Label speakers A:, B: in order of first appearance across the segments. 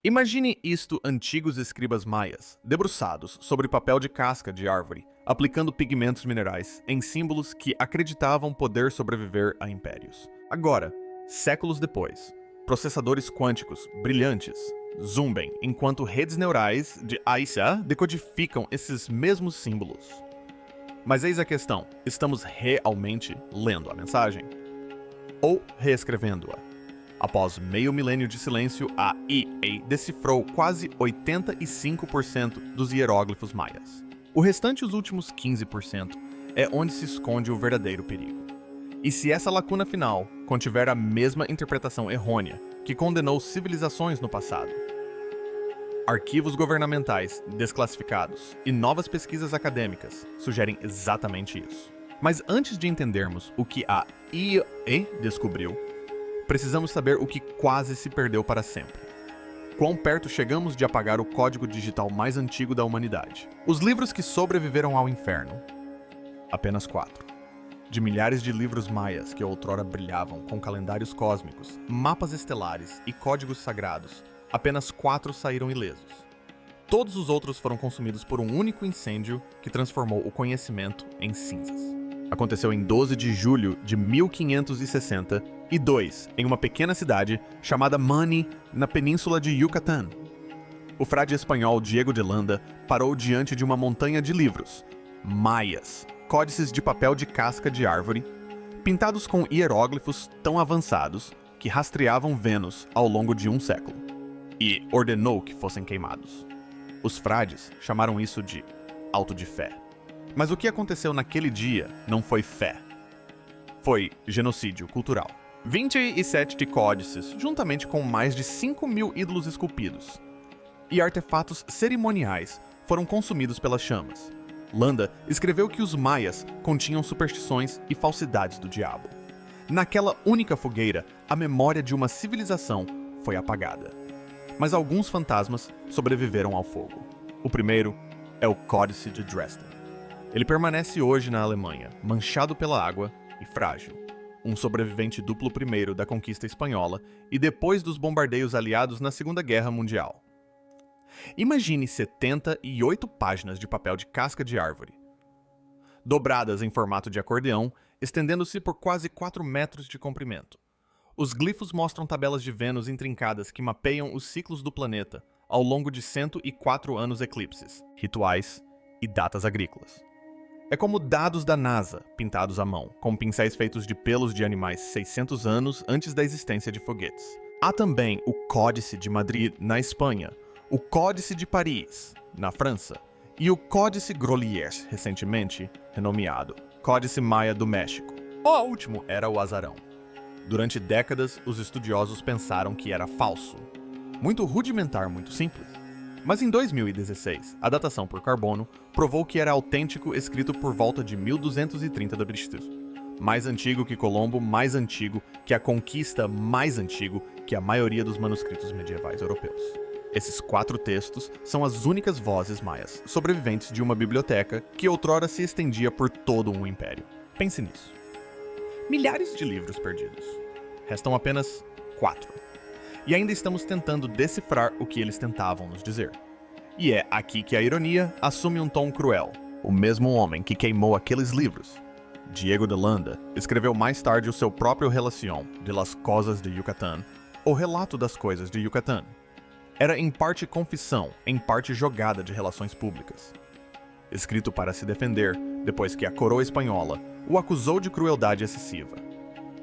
A: Imagine isto antigos escribas maias, debruçados sobre papel de casca de árvore, aplicando pigmentos minerais em símbolos que acreditavam poder sobreviver a impérios. Agora, séculos depois, processadores quânticos brilhantes zumbem enquanto redes neurais de Aissa decodificam esses mesmos símbolos. Mas eis a questão: estamos realmente lendo a mensagem? Ou reescrevendo-a? Após meio milênio de silêncio, a EA decifrou quase 85% dos hieróglifos maias. O restante, os últimos 15%, é onde se esconde o verdadeiro perigo. E se essa lacuna final contiver a mesma interpretação errônea que condenou civilizações no passado? Arquivos governamentais desclassificados e novas pesquisas acadêmicas sugerem exatamente isso. Mas antes de entendermos o que a EA descobriu, precisamos saber o que quase se perdeu para sempre. Quão perto chegamos de apagar o código digital mais antigo da humanidade. Os livros que sobreviveram ao inferno. Apenas 4. De milhares de livros maias que outrora brilhavam com calendários cósmicos, mapas estelares e códigos sagrados, apenas 4 saíram ilesos. Todos os outros foram consumidos por um único incêndio que transformou o conhecimento em cinzas. Aconteceu em 12 de julho de 1562, em uma pequena cidade chamada Mani, na península de Yucatán. O frade espanhol Diego de Landa parou diante de uma montanha de livros, maias, códices de papel de casca de árvore, pintados com hieróglifos tão avançados que rastreavam Vênus ao longo de um século, e ordenou que fossem queimados. Os frades chamaram isso de auto de fé. Mas o que aconteceu naquele dia não foi fé. Foi genocídio cultural. 27 códices, juntamente com mais de 5.000 ídolos esculpidos e artefatos cerimoniais, foram consumidos pelas chamas. Landa escreveu que os maias continham superstições e falsidades do diabo. Naquela única fogueira, a memória de uma civilização foi apagada. Mas alguns fantasmas sobreviveram ao fogo. O primeiro é o Códice de Dresden. Ele permanece hoje na Alemanha, manchado pela água e frágil. Um sobrevivente duplo primeiro da conquista espanhola e depois dos bombardeios aliados na Segunda Guerra Mundial. Imagine 78 páginas de papel de casca de árvore, dobradas em formato de acordeão, estendendo-se por quase 4 metros de comprimento. Os glifos mostram tabelas de Vênus intrincadas que mapeiam os ciclos do planeta ao longo de 104 anos eclipses, rituais e datas agrícolas. É como dados da NASA, pintados à mão, com pincéis feitos de pelos de animais 600 anos antes da existência de foguetes. Há também o Códice de Madrid, na Espanha, o Códice de Paris, na França, e o Códice Grolier, recentemente renomeado Códice Maia do México. O último era o azarão. Durante décadas, os estudiosos pensaram que era falso. Muito rudimentar, muito simples. Mas em 2016, a datação por carbono provou que era autêntico, escrito por volta de 1230 d.C. Mais antigo que Colombo, mais antigo que a conquista, mais antigo que a maioria dos manuscritos medievais europeus. Esses 4 textos são as únicas vozes maias sobreviventes de uma biblioteca que outrora se estendia por todo um império. Pense nisso. Milhares de livros perdidos. Restam apenas 4. E ainda estamos tentando decifrar o que eles tentavam nos dizer. E é aqui que a ironia assume um tom cruel. O mesmo homem que queimou aqueles livros, Diego de Landa, escreveu mais tarde o seu próprio Relación de las Cosas de Yucatán, ou Relato das Coisas de Yucatán. Era em parte confissão, em parte jogada de relações públicas. Escrito para se defender, depois que a coroa espanhola o acusou de crueldade excessiva.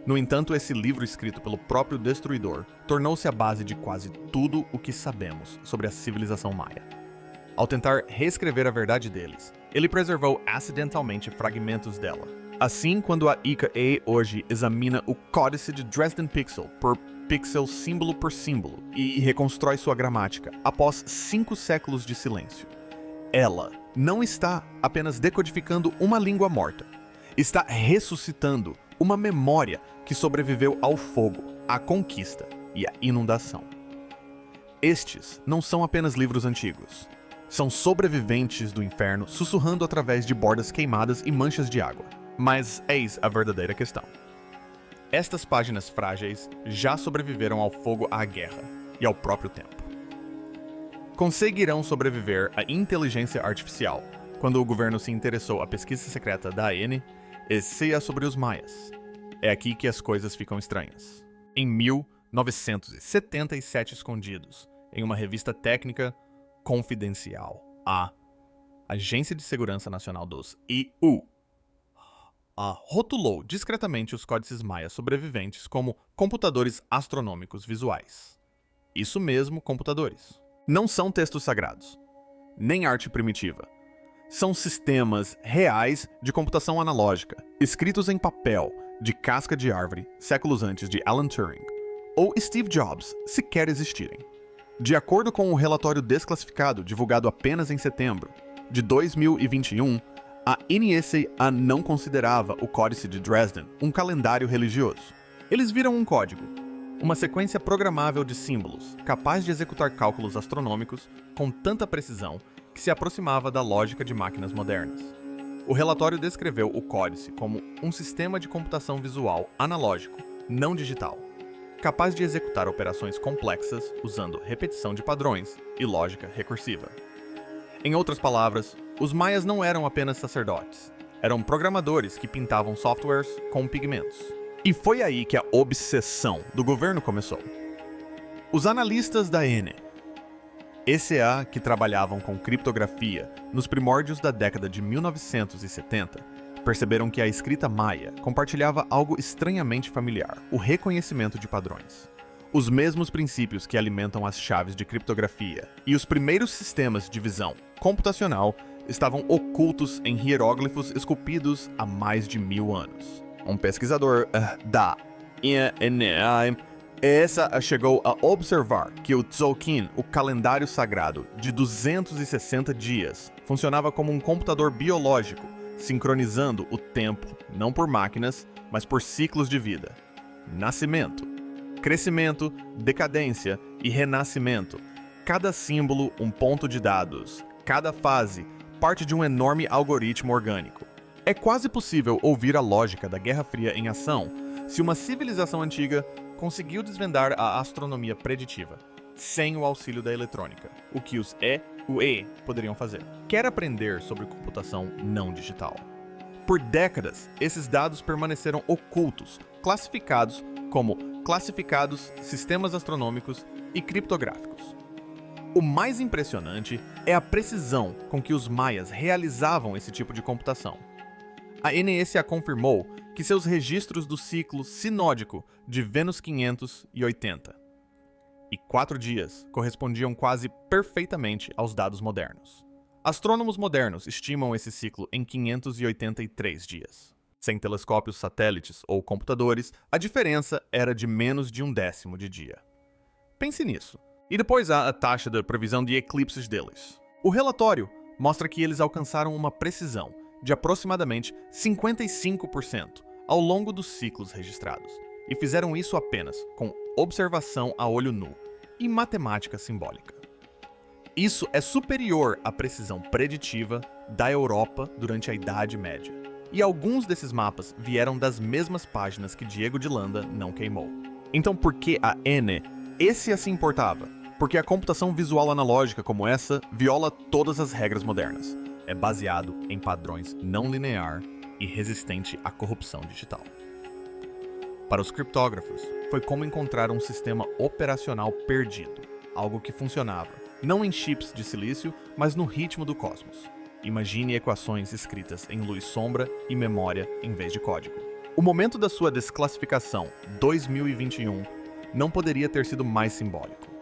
A: No entanto, esse livro escrito pelo próprio destruidor tornou-se a base de quase tudo o que sabemos sobre a civilização maia. Ao tentar reescrever a verdade deles, ele preservou acidentalmente fragmentos dela. Assim, quando a EA hoje examina o Códice de Dresden pixel por pixel, símbolo por símbolo, e reconstrói sua gramática após 5 séculos de silêncio, ela não está apenas decodificando uma língua morta, está ressuscitando uma memória que sobreviveu ao fogo, à conquista e à inundação. Estes não são apenas livros antigos. São sobreviventes do inferno sussurrando através de bordas queimadas e manchas de água. Mas eis a verdadeira questão. Estas páginas frágeis já sobreviveram ao fogo, à guerra e ao próprio tempo. conseguirão sobreviver à inteligência artificial, quando o governo se interessou à pesquisa secreta da AN e seja sobre os maias. É aqui que as coisas ficam estranhas. Em 1977 escondidos, em uma revista técnica confidencial, a Agência de Segurança Nacional dos EU rotulou discretamente os códices maias sobreviventes como computadores astronômicos visuais. Isso mesmo, computadores. Não são textos sagrados, nem arte primitiva. São sistemas reais de computação analógica, escritos em papel, de casca de árvore, séculos antes de Alan Turing ou Steve Jobs sequer existirem. De acordo com um relatório desclassificado divulgado apenas em setembro de 2021, a NSA não considerava o Códice de Dresden um calendário religioso. Eles viram um código, uma sequência programável de símbolos, capaz de executar cálculos astronômicos com tanta precisão que se aproximava da lógica de máquinas modernas. O relatório descreveu o códice como um sistema de computação visual analógico, não digital, capaz de executar operações complexas usando repetição de padrões e lógica recursiva. Em outras palavras, os maias não eram apenas sacerdotes, eram programadores que pintavam softwares com pigmentos. E foi aí que a obsessão do governo começou. Os analistas da NSA, que trabalhavam com criptografia nos primórdios da década de 1970, perceberam que a escrita maia compartilhava algo estranhamente familiar: o reconhecimento de padrões. Os mesmos princípios que alimentam as chaves de criptografia e os primeiros sistemas de visão computacional estavam ocultos em hieróglifos esculpidos há mais de 1000 anos. Um pesquisador da NSA chegou a observar que o Tzolk'in, o calendário sagrado de 260 dias, funcionava como um computador biológico, sincronizando o tempo não por máquinas, mas por ciclos de vida. Nascimento, crescimento, decadência e renascimento. Cada símbolo, um ponto de dados. Cada fase, parte de um enorme algoritmo orgânico. É quase possível ouvir a lógica da Guerra Fria em ação se uma civilização antiga conseguiu desvendar a astronomia preditiva, sem o auxílio da eletrônica, o que os UE poderiam fazer. Quer aprender sobre computação não digital. Por décadas, esses dados permaneceram ocultos, classificados como classificados, sistemas astronômicos e criptográficos. O mais impressionante é a precisão com que os maias realizavam esse tipo de computação. A NSA confirmou que seus registros do ciclo sinódico de Vênus 580 e 4 dias correspondiam quase perfeitamente aos dados modernos. Astrônomos modernos estimam esse ciclo em 583 dias. Sem telescópios, satélites ou computadores, a diferença era de menos de 1/10 de dia. Pense nisso. E depois há a taxa de previsão de eclipses deles. O relatório mostra que eles alcançaram uma precisão de aproximadamente 55% ao longo dos ciclos registrados, e fizeram isso apenas com observação a olho nu e matemática simbólica. Isso é superior à precisão preditiva da Europa durante a Idade Média. E alguns desses mapas vieram das mesmas páginas que Diego de Landa não queimou. Então por que a NSA se importava? Porque a computação visual analógica como essa viola todas as regras modernas. É baseado em padrões não linear e resistente à corrupção digital. Para os criptógrafos, foi como encontrar um sistema operacional perdido, algo que funcionava, não em chips de silício, mas no ritmo do cosmos. Imagine equações escritas em luz-sombra e memória em vez de código. O momento da sua desclassificação, 2021, não poderia ter sido mais simbólico.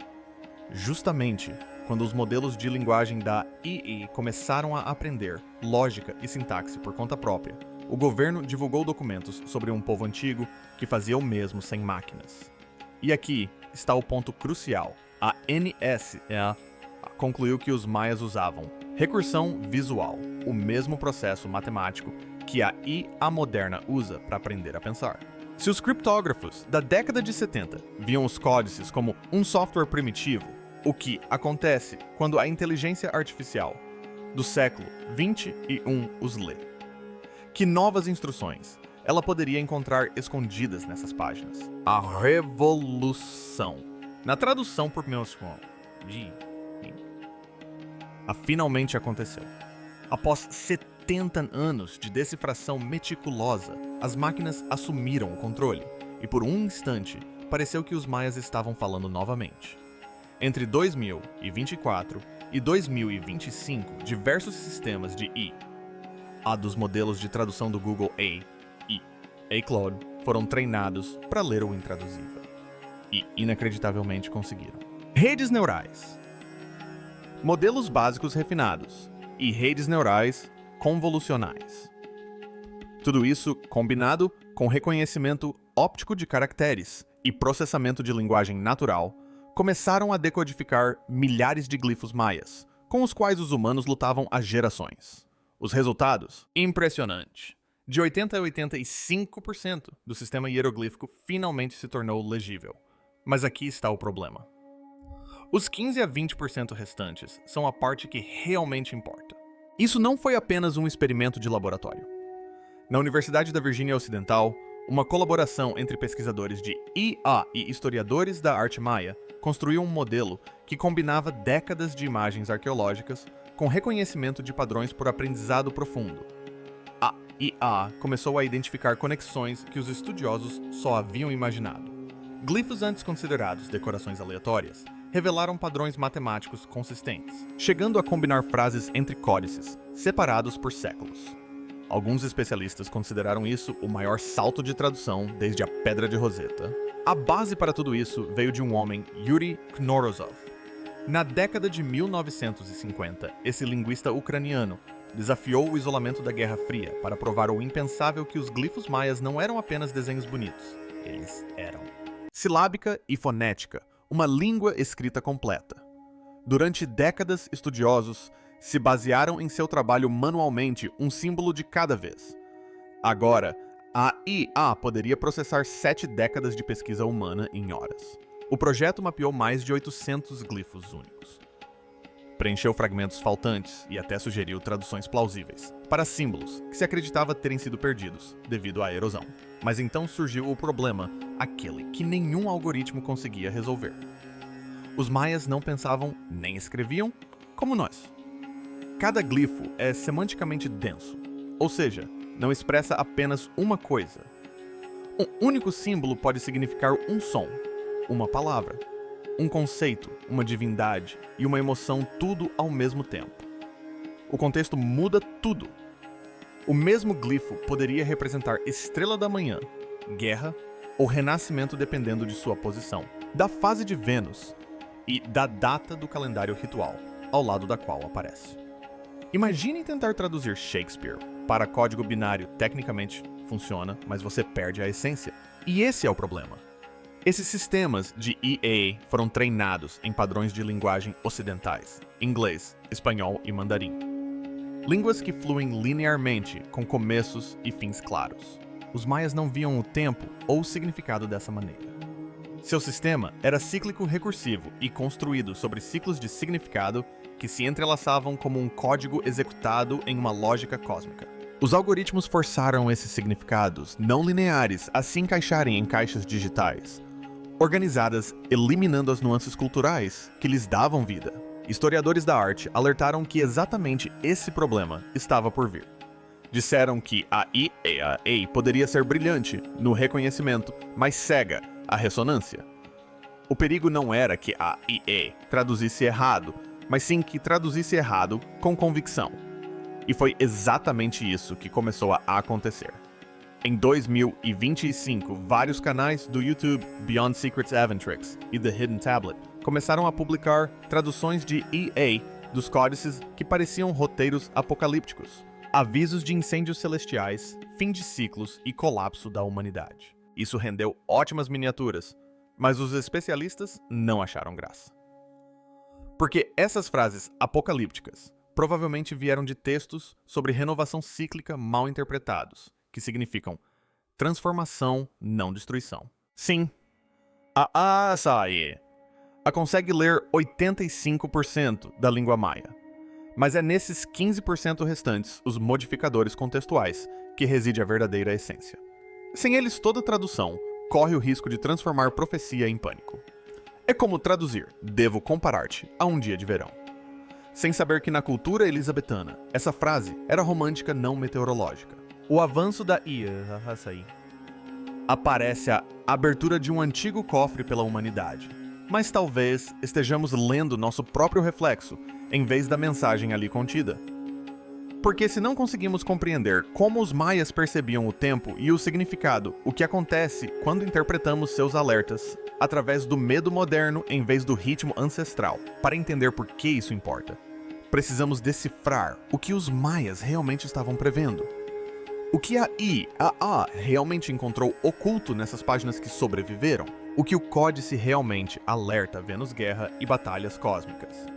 A: Justamente quando os modelos de linguagem da II começaram a aprender lógica e sintaxe por conta própria, o governo divulgou documentos sobre um povo antigo que fazia o mesmo sem máquinas. E aqui está o ponto crucial. A NSA concluiu que os maias usavam recursão visual, o mesmo processo matemático que a IA moderna usa para aprender a pensar. Se os criptógrafos da década de 70 viam os códices como um software primitivo, o que acontece quando a inteligência artificial do século 21 os lê? Que novas instruções ela poderia encontrar escondidas nessas páginas? A revolução. Na tradução por meus Finalmente aconteceu. Após 70 anos de decifração meticulosa, as máquinas assumiram o controle, e por um instante, pareceu que os maias estavam falando novamente. Entre 2024 e 2025, diversos sistemas de IA dos modelos de tradução do Google e Claude foram treinados para ler o intraduzível. E, inacreditavelmente, conseguiram. Redes neurais. Modelos básicos refinados e redes neurais convolucionais. Tudo isso combinado com reconhecimento óptico de caracteres e processamento de linguagem natural, começaram a decodificar milhares de glifos maias, com os quais os humanos lutavam há gerações. Os resultados? Impressionante. De 80% a 85% do sistema hieroglífico finalmente se tornou legível. Mas aqui está o problema. Os 15% a 20% restantes são a parte que realmente importa. Isso não foi apenas um experimento de laboratório. Na Universidade da Virgínia Ocidental, uma colaboração entre pesquisadores de IA e historiadores da arte maia construiu um modelo que combinava décadas de imagens arqueológicas com reconhecimento de padrões por aprendizado profundo. A IA começou a identificar conexões que os estudiosos só haviam imaginado. Glifos antes considerados decorações aleatórias revelaram padrões matemáticos consistentes, chegando a combinar frases entre códices, separados por séculos. Alguns especialistas consideraram isso o maior salto de tradução desde a Pedra de Roseta. A base para tudo isso veio de um homem, Yuri Knorozov. Na década de 1950, esse linguista ucraniano desafiou o isolamento da Guerra Fria para provar o impensável que os glifos maias não eram apenas desenhos bonitos, eles eram silábica e fonética, uma língua escrita completa. Durante décadas, estudiosos se basearam em seu trabalho manualmente, um símbolo de cada vez. Agora, a IA poderia processar 7 décadas de pesquisa humana em horas. O projeto mapeou mais de 800 glifos únicos. Preencheu fragmentos faltantes e até sugeriu traduções plausíveis para símbolos que se acreditava terem sido perdidos devido à erosão. Mas então surgiu o problema, aquele que nenhum algoritmo conseguia resolver. Os maias não pensavam nem escreviam como nós. Cada glifo é semanticamente denso, ou seja, não expressa apenas uma coisa. Um único símbolo pode significar um som, uma palavra, um conceito, uma divindade e uma emoção, tudo ao mesmo tempo. O contexto muda tudo. O mesmo glifo poderia representar estrela da manhã, guerra ou renascimento dependendo de sua posição, da fase de Vênus e da data do calendário ritual, ao lado da qual aparece. Imagine tentar traduzir Shakespeare para código binário. Tecnicamente funciona, mas você perde a essência. E esse é o problema. Esses sistemas de EA foram treinados em padrões de linguagem ocidentais, inglês, espanhol e mandarim. Línguas que fluem linearmente, com começos e fins claros. Os maias não viam o tempo ou o significado dessa maneira. Seu sistema era cíclico recursivo e construído sobre ciclos de significado que se entrelaçavam como um código executado em uma lógica cósmica. Os algoritmos forçaram esses significados não lineares a se encaixarem em caixas digitais, organizadas eliminando as nuances culturais que lhes davam vida. Historiadores da arte alertaram que exatamente esse problema estava por vir. Disseram que a IA poderia ser brilhante no reconhecimento, mas cega à ressonância. O perigo não era que a IA traduzisse errado, mas sim que traduzisse errado com convicção. E foi exatamente isso que começou a acontecer. Em 2025, vários canais do YouTube Beyond Secrets Aventrix e The Hidden Tablet começaram a publicar traduções de EA dos códices que pareciam roteiros apocalípticos, avisos de incêndios celestiais, fim de ciclos e colapso da humanidade. Isso rendeu ótimas miniaturas, mas os especialistas não acharam graça. Porque essas frases apocalípticas provavelmente vieram de textos sobre renovação cíclica mal interpretados, que significam transformação, não destruição. Sim, a ASAE consegue ler 85% da língua maia, mas é nesses 15% restantes, os modificadores contextuais, que reside a verdadeira essência. Sem eles, toda tradução corre o risco de transformar profecia em pânico. É como traduzir "devo comparar-te" a um dia de verão. sem saber que na cultura elizabetana, essa frase era romântica não meteorológica.
B: O avanço da IA, açaí.
A: Aparece a abertura de um antigo cofre pela humanidade. Mas talvez estejamos lendo nosso próprio reflexo, em vez da mensagem ali contida. Porque se não conseguimos compreender como os maias percebiam o tempo e o significado, o que acontece quando interpretamos seus alertas através do medo moderno em vez do ritmo ancestral, para entender por que isso importa, precisamos decifrar o que os maias realmente estavam prevendo. O que a IAA realmente encontrou oculto nessas páginas que sobreviveram? O que o códice realmente alerta Vênus Guerra e batalhas cósmicas?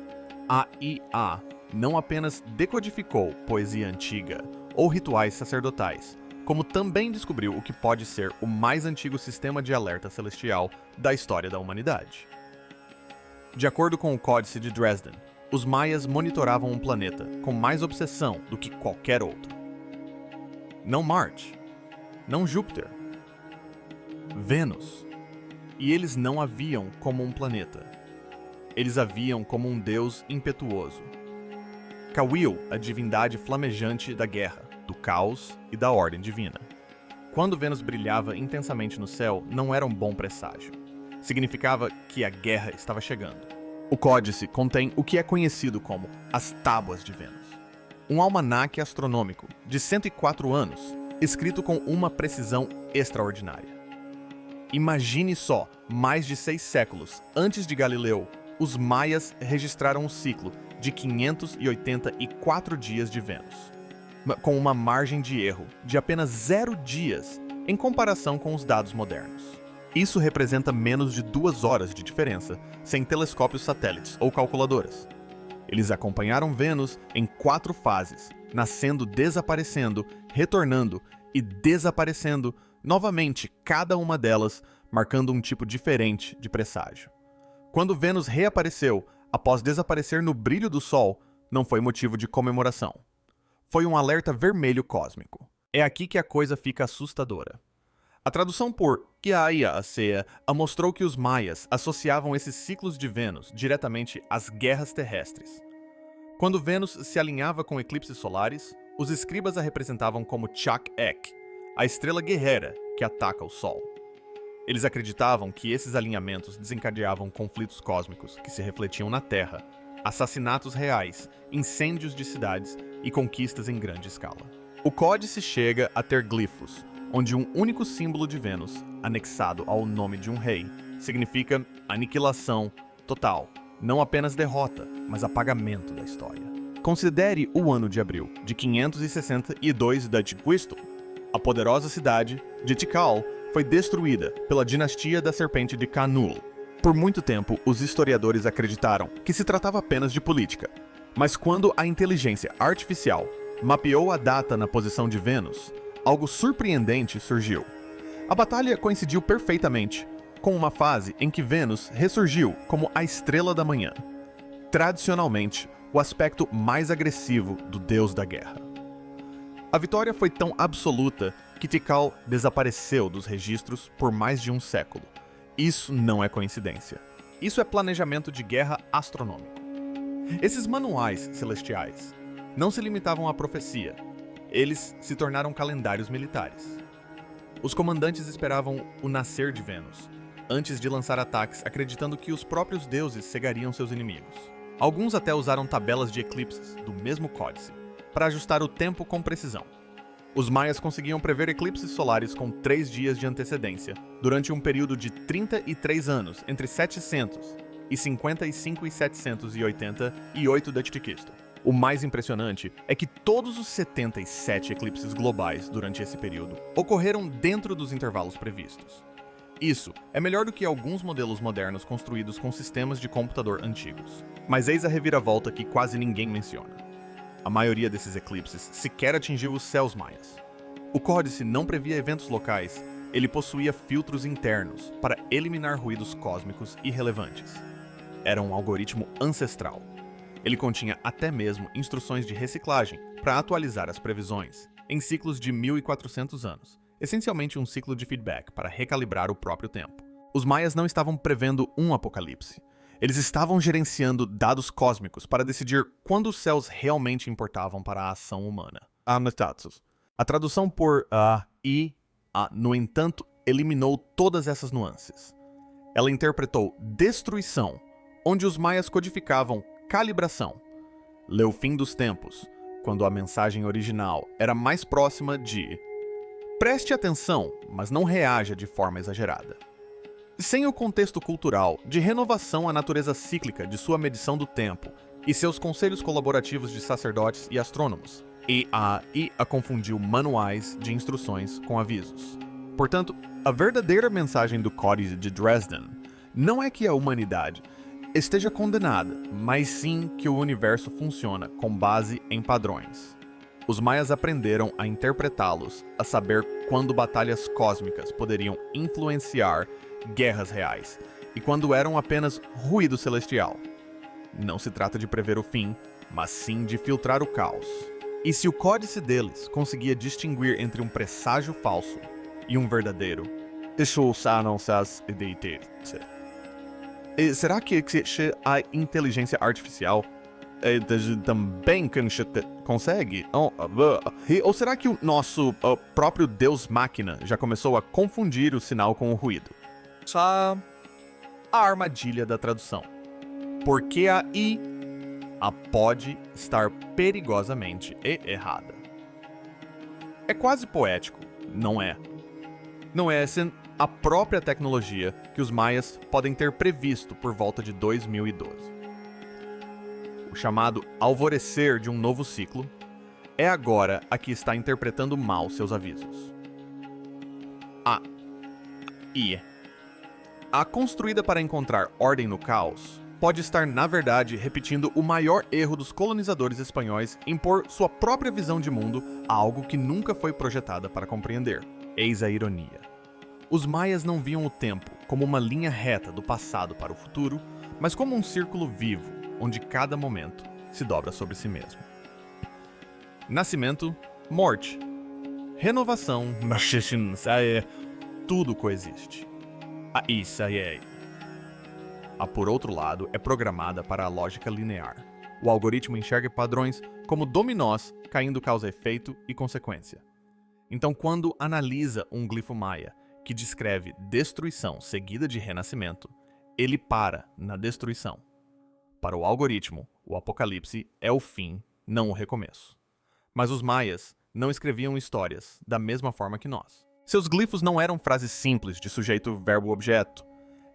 A: A IA não apenas decodificou poesia antiga ou rituais sacerdotais, como também descobriu o que pode ser o mais antigo sistema de alerta celestial da história da humanidade. De acordo com o Códice de Dresden, os maias monitoravam um planeta com mais obsessão do que qualquer outro. Não Marte, não Júpiter, Vênus. E eles não a viam como um planeta. Eles a viam como um deus impetuoso. Kawil, a divindade flamejante da guerra, do caos e da ordem divina. Quando Vênus brilhava intensamente no céu, não era um bom presságio. Significava que a guerra estava chegando. O códice contém o que é conhecido como as Tábuas de Vênus. Um almanaque astronômico de 104 anos, escrito com uma precisão extraordinária. Imagine só, mais de 6 séculos antes de Galileu, os maias registraram um ciclo de 584 dias de Vênus, com uma margem de erro de apenas 0 dias em comparação com os dados modernos. Isso representa menos de 2 horas de diferença, sem telescópios satélites ou calculadoras. Eles acompanharam Vênus em 4 fases, nascendo, desaparecendo, retornando e desaparecendo novamente, cada uma delas marcando um tipo diferente de presságio. Quando Vênus reapareceu, após desaparecer no brilho do Sol, não foi motivo de comemoração. Foi um alerta vermelho cósmico. É aqui que a coisa fica assustadora. A tradução por Kiaia'acea mostrou que os maias associavam esses ciclos de Vênus diretamente às guerras terrestres. Quando Vênus se alinhava com eclipses solares, os escribas a representavam como Chak-Ek, a estrela guerreira que ataca o Sol. Eles acreditavam que esses alinhamentos desencadeavam conflitos cósmicos que se refletiam na Terra, assassinatos reais, incêndios de cidades e conquistas em grande escala. O códice chega a ter glifos, onde um único símbolo de Vênus, anexado ao nome de um rei, significa aniquilação total, não apenas derrota, mas apagamento da história. Considere o ano de abril de 562 da Tquistol. A poderosa cidade de Tikal foi destruída pela dinastia da Serpente de Canul. Por muito tempo, os historiadores acreditaram que se tratava apenas de política, mas quando a inteligência artificial mapeou a data na posição de Vênus, algo surpreendente surgiu. A batalha coincidiu perfeitamente com uma fase em que Vênus ressurgiu como a estrela da manhã, tradicionalmente o aspecto mais agressivo do deus da guerra. A vitória foi tão absoluta que Tikal desapareceu dos registros por mais de um século. Isso não é coincidência. Isso é planejamento de guerra astronômico. Esses manuais celestiais não se limitavam à profecia. Eles se tornaram calendários militares. Os comandantes esperavam o nascer de Vênus, antes de lançar ataques, acreditando que os próprios deuses cegariam seus inimigos. Alguns até usaram tabelas de eclipses do mesmo códice, para ajustar o tempo com precisão. Os maias conseguiam prever eclipses solares com 3 dias de antecedência, durante um período de 33 anos, entre 755 e 788 da Tquistol. O mais impressionante é que todos os 77 eclipses globais durante esse período ocorreram dentro dos intervalos previstos. Isso é melhor do que alguns modelos modernos construídos com sistemas de computador antigos. Mas eis a reviravolta que quase ninguém menciona. A maioria desses eclipses sequer atingiu os céus maias. O códice não previa eventos locais, ele possuía filtros internos para eliminar ruídos cósmicos irrelevantes. Era um algoritmo ancestral. Ele continha até mesmo instruções de reciclagem para atualizar as previsões, em ciclos de 1400 anos, essencialmente um ciclo de feedback para recalibrar o próprio tempo. Os maias não estavam prevendo um apocalipse. Eles estavam gerenciando dados cósmicos para decidir quando os céus realmente importavam para a ação humana. Amnestatus. A tradução por no entanto, eliminou todas essas nuances. Ela interpretou destruição, onde os maias codificavam calibração. Leu fim dos tempos, quando a mensagem original era mais próxima de preste atenção, mas não reaja de forma exagerada. Sem o contexto cultural de renovação à natureza cíclica de sua medição do tempo e seus conselhos colaborativos de sacerdotes e astrônomos, a confundiu manuais de instruções com avisos. Portanto, a verdadeira mensagem do Códice de Dresden não é que a humanidade esteja condenada, mas sim que o universo funciona com base em padrões. Os maias aprenderam a interpretá-los, a saber quando batalhas cósmicas poderiam influenciar guerras reais e quando eram apenas ruído celestial. Não se trata de prever o fim, mas sim de filtrar o caos. E se o códice deles conseguia distinguir entre um presságio falso e um verdadeiro, será que existe a inteligência artificial também consegue? Ou será que o nosso próprio Deus-máquina já começou a confundir o sinal com o ruído? A armadilha da tradução. Porque a pode estar perigosamente errada. É quase poético, não é? Não é sem a própria tecnologia que os maias podem ter previsto por volta de 2012. O chamado alvorecer de um novo ciclo é agora a que está interpretando mal seus avisos. A construída para encontrar ordem no caos pode estar, na verdade, repetindo o maior erro dos colonizadores espanhóis em pôr sua própria visão de mundo a algo que nunca foi projetada para compreender. Eis a ironia. Os maias não viam o tempo como uma linha reta do passado para o futuro, mas como um círculo vivo, onde cada momento se dobra sobre si mesmo. Nascimento, morte, renovação, tudo coexiste. Por outro lado, é programada para a lógica linear. O algoritmo enxerga padrões como dominós caindo causa-efeito e consequência. Então, quando analisa um glifo maia que descreve destruição seguida de renascimento, ele para na destruição. Para o algoritmo, o apocalipse é o fim, não o recomeço. Mas os maias não escreviam histórias da mesma forma que nós. Seus glifos não eram frases simples de sujeito, verbo, objeto.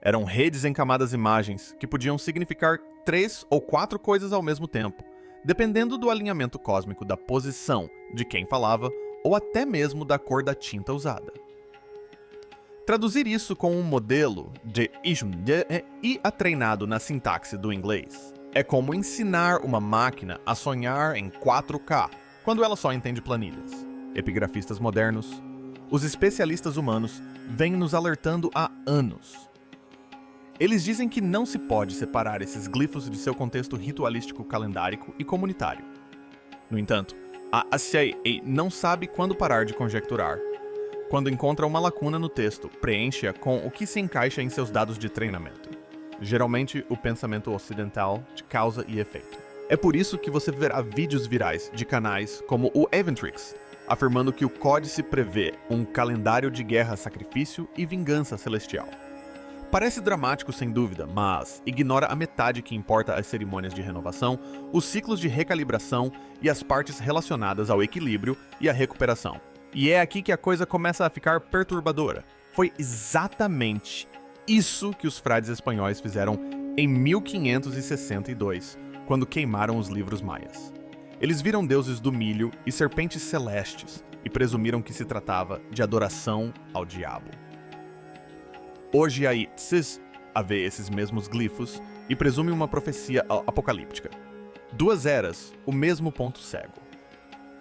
A: Eram redes em camadas imagens que podiam significar 3 ou 4 coisas ao mesmo tempo, dependendo do alinhamento cósmico da posição de quem falava ou até mesmo da cor da tinta usada. Traduzir isso com um modelo de treinado na sintaxe do inglês é como ensinar uma máquina a sonhar em 4K quando ela só entende planilhas. Epigrafistas modernos, os especialistas humanos, vêm nos alertando há anos. Eles dizem que não se pode separar esses glifos de seu contexto ritualístico calendárico e comunitário. No entanto, a ACA não sabe quando parar de conjecturar. Quando encontra uma lacuna no texto, preenche-a com o que se encaixa em seus dados de treinamento. Geralmente, o pensamento ocidental de causa e efeito. É por isso que você verá vídeos virais de canais como o Eventrix, afirmando que o códice prevê um calendário de guerra, sacrifício e vingança celestial. Parece dramático sem dúvida, mas ignora a metade que importa as cerimônias de renovação, os ciclos de recalibração e as partes relacionadas ao equilíbrio e à recuperação. E é aqui que a coisa começa a ficar perturbadora. Foi exatamente isso que os frades espanhóis fizeram em 1562, quando queimaram os livros maias. Eles viram deuses do milho e serpentes celestes e presumiram que se tratava de adoração ao diabo. Hoje a Itzis vê esses mesmos glifos e presume uma profecia apocalíptica. 2 eras, o mesmo ponto cego.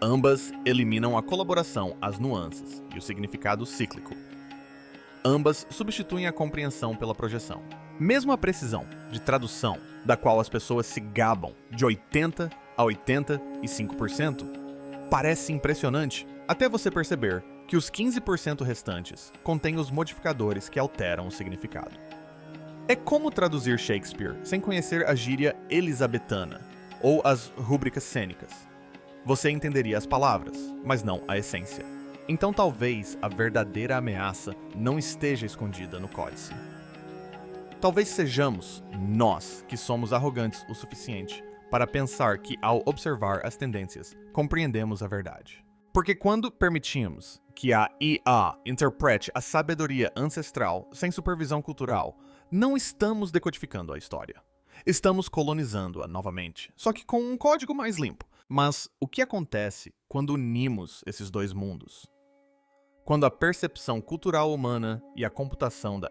A: Ambas eliminam a colaboração, as nuances e o significado cíclico. Ambas substituem a compreensão pela projeção. Mesmo a precisão de tradução, da qual as pessoas se gabam de 80% a 85%, parece impressionante até você perceber que os 15% restantes contêm os modificadores que alteram o significado. É como traduzir Shakespeare sem conhecer a gíria elisabetana ou as rúbricas cênicas. Você entenderia as palavras, mas não a essência. Então talvez a verdadeira ameaça não esteja escondida no códice. Talvez sejamos nós que somos arrogantes o suficiente para pensar que, ao observar as tendências, compreendemos a verdade. Porque quando permitimos que a IA interprete a sabedoria ancestral sem supervisão cultural, não estamos decodificando a história. Estamos colonizando-a novamente, só que com um código mais limpo. Mas o que acontece quando unimos esses dois mundos? Quando a percepção cultural humana e a computação da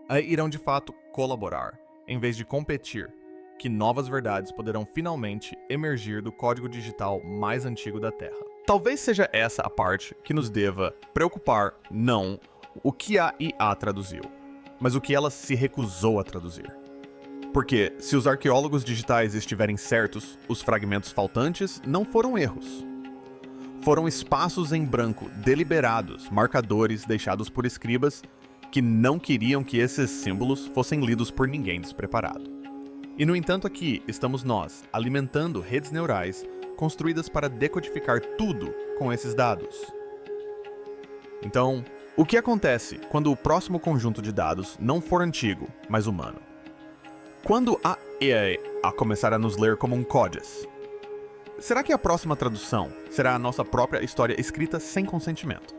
A: AI irão de fato colaborar, em vez de competir, que novas verdades poderão finalmente emergir do código digital mais antigo da Terra. Talvez seja essa a parte que nos deva preocupar, não o que a IA traduziu, mas o que ela se recusou a traduzir. Porque, se os arqueólogos digitais estiverem certos, os fragmentos faltantes não foram erros. Foram espaços em branco deliberados, marcadores deixados por escribas que não queriam que esses símbolos fossem lidos por ninguém despreparado. E, no entanto, aqui estamos nós, alimentando redes neurais construídas para decodificar tudo com esses dados. Então, o que acontece quando o próximo conjunto de dados não for antigo, mas humano? Quando a AI começar a nos ler como um códice, será que a próxima tradução será a nossa própria história escrita sem consentimento?